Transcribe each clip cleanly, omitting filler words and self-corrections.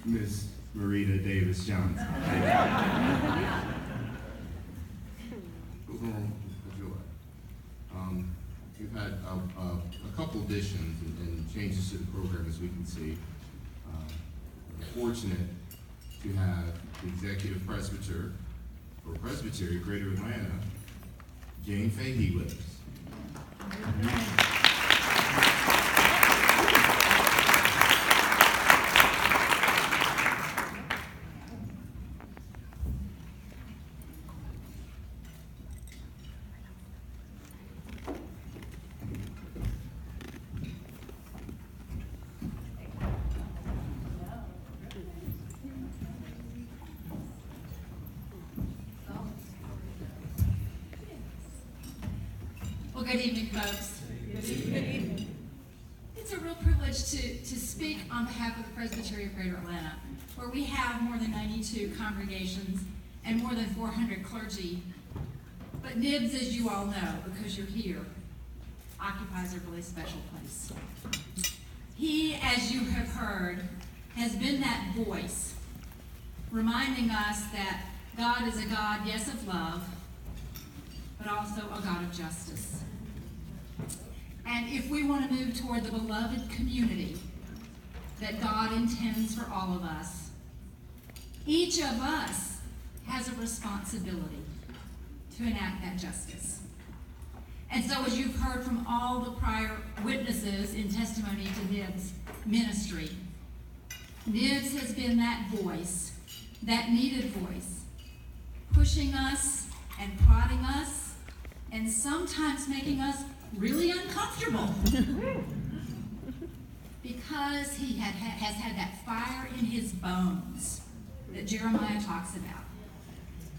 Miss Marita Davis Johnson. Goes on with joy. We've had a couple additions and changes to the program, as we can see. We're fortunate to have the executive presbyter for Presbytery Greater Atlanta, Jane Fahey, with us. Well, good evening, folks. It's a real privilege to speak on behalf of the Presbytery of Greater Atlanta, where we have more than 92 congregations and more than 400 clergy. But Nibs, as you all know, because you're here, occupies a really special place. He, as you have heard, has been that voice, reminding us that God is a God, yes, of love, but also a God of justice. And if we want to move toward the beloved community that God intends for all of us, each of us has a responsibility to enact that justice. And so, as you've heard from all the prior witnesses in testimony to Nibs' ministry, Nibs has been that voice, that needed voice, pushing us and prodding us, and sometimes making us really uncomfortable. Because he has had that fire in his bones that Jeremiah talks about.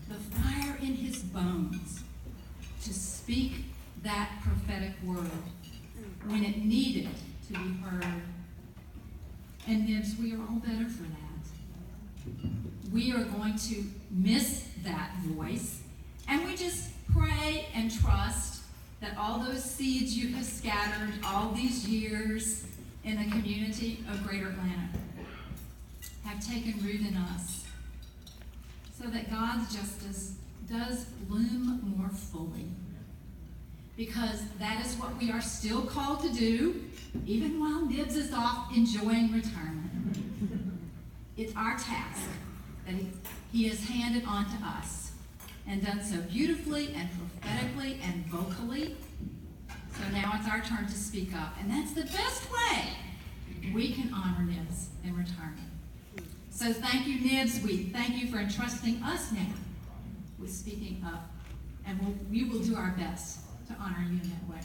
The fire in his bones to speak that prophetic word when it needed to be heard. And Nibs, we are all better for that. We are going to miss that voice, and we just pray and trust that all those seeds you have scattered all these years in the community of Greater Atlanta have taken root in us, so that God's justice does bloom more fully. Because that is what we are still called to do, even while Nibs is off enjoying retirement. It's our task that he has handed on to us, and done so beautifully and prophetically and vocally. So now it's our turn to speak up, and that's the best way we can honor Nibs in retirement. So thank you, Nibs. We thank you for entrusting us now with speaking up, and we will do our best to honor you in that way.